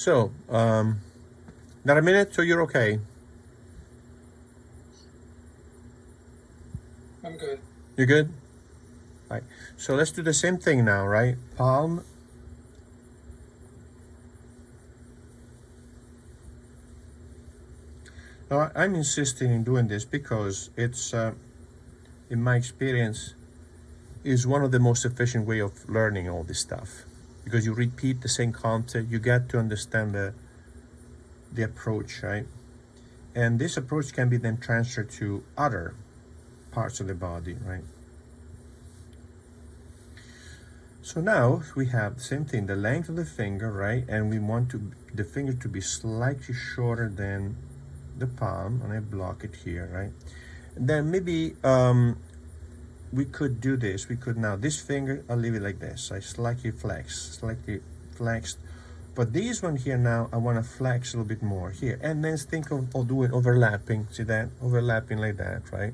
So, not a minute, so you're okay. I'm good. You're good? Right. So let's do the same thing now, right? Palm. Now, I'm insisting in doing this because it's, in my experience, is one of the most efficient way of learning all this stuff. Because you repeat the same concept, you get to understand the approach, right? And this approach can be then transferred to other parts of the body, right? So now we have the same thing, the length of the finger, right? And we want the finger to be slightly shorter than the palm, and I block it here, right? And then maybe we could do this. We could now, this finger, I'll leave it like this. I slightly flexed. But this one here now, I want to flex a little bit more here. And then think of doing overlapping. See that? Overlapping like that, right?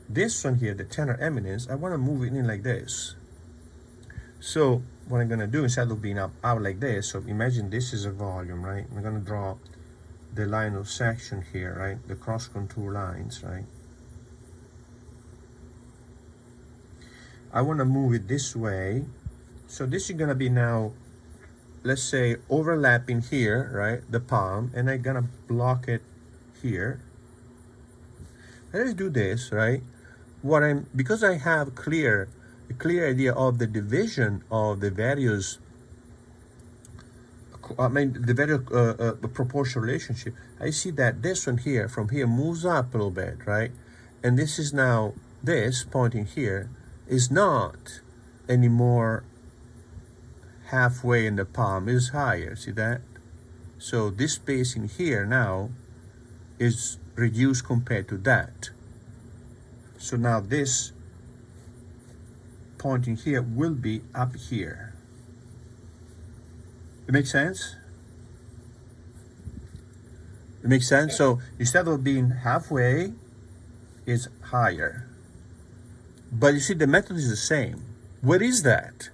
This one here, the tenor eminence, I want to move it in like this. So what I'm going to do, instead of being out like this, so imagine this is a volume, right? I'm going to draw the line of section here, right? The cross contour lines, right? I want to move it this way. So this is going to be now, let's say, overlapping here, right? The palm, and I'm going to block it here. Let's do this, right? Because I have a clear idea of the division of the various, the various proportional relationship. I see that this one here, from here, moves up a little bit, right? And this is now, this pointing here is not anymore halfway in the palm, is higher, see that? So this spacing here now is reduced compared to that. So now this pointing here will be up here. It makes sense? It makes sense? So instead of being halfway, it's higher. But you see, the method is the same. What is that?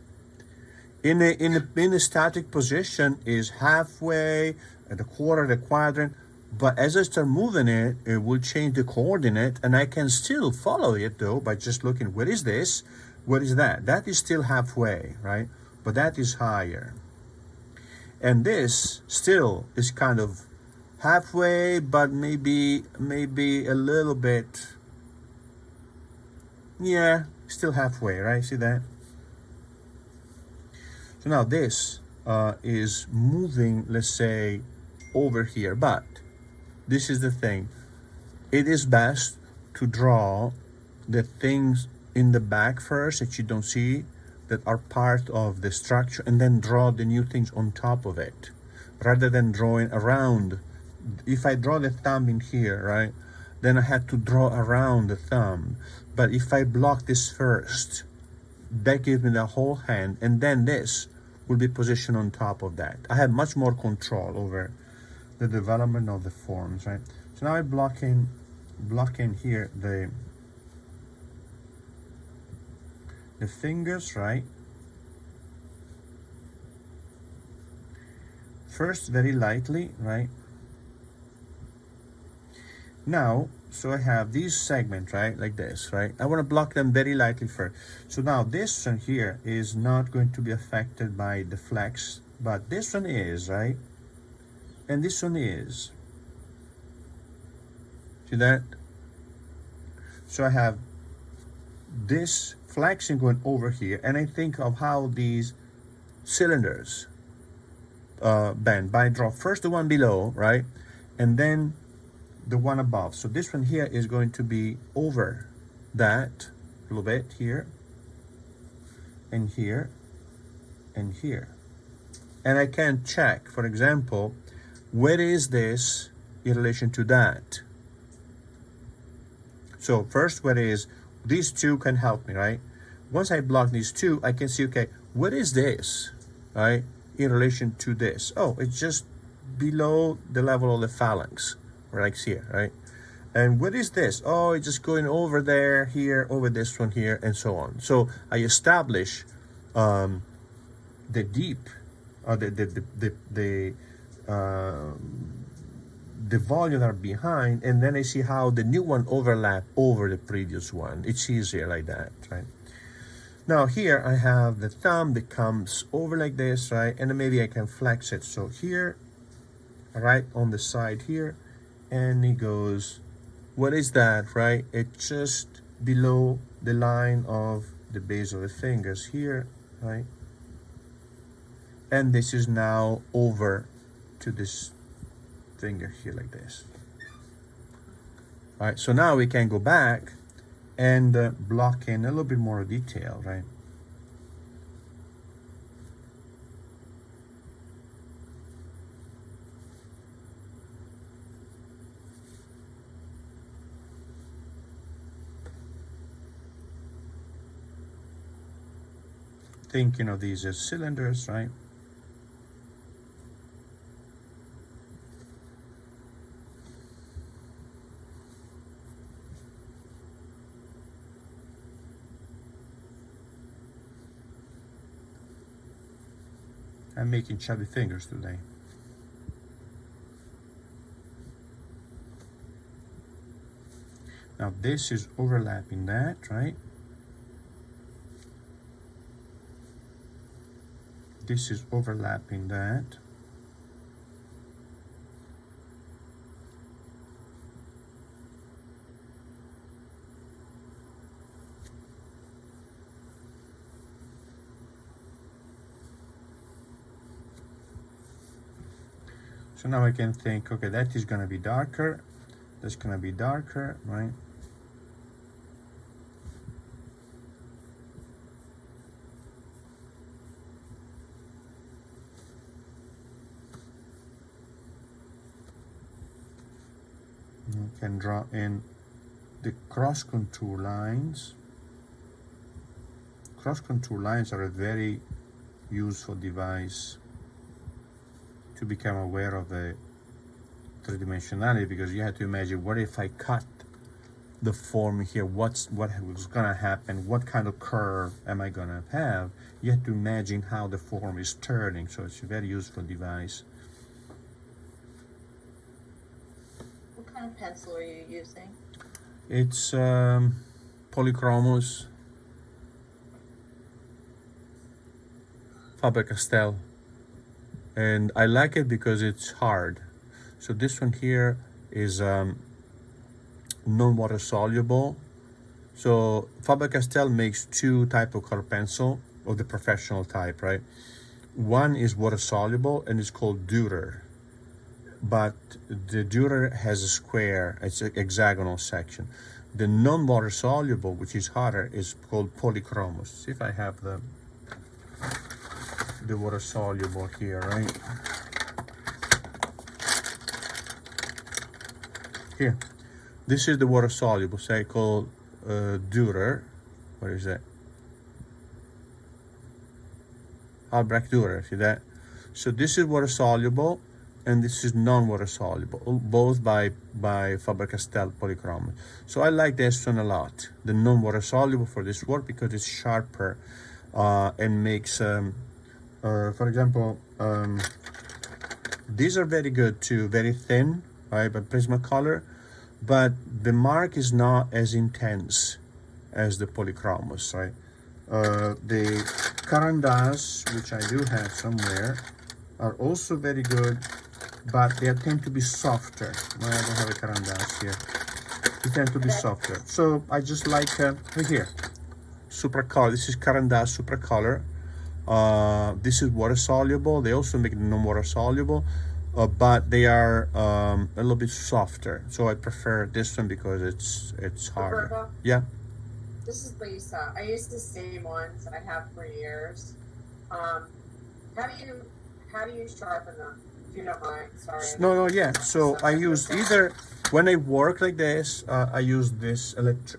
In a static position is halfway, the quarter, the quadrant. But as I start moving it, it will change the coordinate, and I can still follow it though by just looking, what is this? What is that? That is still halfway, right? But that is higher. And this still is kind of halfway, but maybe a little bit, yeah, still halfway, right? See that? So now this is moving, let's say, over here, but this is the thing. It is best to draw the things in the back first that you don't see, that are part of the structure, and then draw the new things on top of it, rather than drawing around. If I draw the thumb in here, right, then I had to draw around the thumb. But if I block this first, that gives me the whole hand, and then this will be positioned on top of that. I have much more control over the development of the forms, right? So now I'm blocking here the fingers, right? First, very lightly, right? Now, so I have these segments, right, like this, right? I want to block them very lightly first. So now this one here is not going to be affected by the flex, but this one is, right? And this one is. See that? So I have this flexing going over here, and I think of how these cylinders bend. But I draw first the one below, right? And then the one above. So this one here is going to be over that a little bit here, and here, and here. And I can check, for example, where is this in relation to that? So first, what is, these two can help me, right? Once I block these two, I can see, okay, what is this, right, in relation to this? Oh, it's just below the level of the phalanx, right here, right? And what is this? Oh, it's just going over there, here, over this one here, and so on. So I establish the deep uh, the volume are behind, and then I see how the new one overlap over the previous one. It's easier like that, right? Now here I have the thumb that comes over like this, right? And then maybe I can flex it. So here, right on the side here, and it goes, what is that, right? It's just below the line of the base of the fingers here, right? And this is now over to this finger here like this. All right, so now we can go back and block in a little bit more detail, right? Thinking of these as cylinders, right? I'm making chubby fingers today. Now this is overlapping that, right? This is overlapping that. So now I can think, okay, that is going to be darker. That's going to be darker, right? You can draw in the cross contour lines. Cross contour lines are a very useful device to become aware of the three-dimensionality, because you have to imagine, what if I cut the form here? What was gonna happen? What kind of curve am I gonna have? You have to imagine how the form is turning, so it's a very useful device. What kind of pencil are you using? It's Polychromos, Faber-Castell, and I like it because it's hard. So this one here is non-water soluble. So Faber-Castell makes two type of color pencil, of the professional type, right? One is water soluble and it's called Dürer, but the Dürer has a square, it's a hexagonal section. The non-water soluble, which is harder, is called Polychromos. See if I have the water soluble here, right? Here, this is the water soluble, say called Dürer. What is that? Albrecht Dürer, see that? So this is water soluble, and this is non-water soluble, both by Faber-Castell Polychromos. So I like this one a lot, the non-water soluble, for this work, because it's sharper and makes, for example, these are very good too, very thin, right, by Prismacolor, but the mark is not as intense as the Polychromos, right? The Carandas, which I do have somewhere, are also very good, but they tend to be softer. No, I don't have a Carandas here. They tend to be softer. So I just like, right here, Supracolor. This is Carandas Supracolor. This is water soluble. They also make non-water soluble, but they are a little bit softer. So I prefer this one because it's harder. Roberto, Yeah. this is Lisa. I use the same ones I have for years. How do you sharpen them? If you don't mind, sorry. No, yeah. So I use either, when I work like this, I use this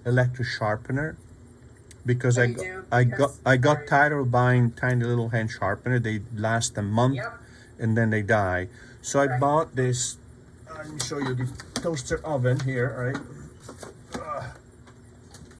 electric sharpener, because I got tired of buying tiny little hand sharpener. They last a month, Yep. and then they die. So I Right. bought this. Let me show you the toaster oven here, right?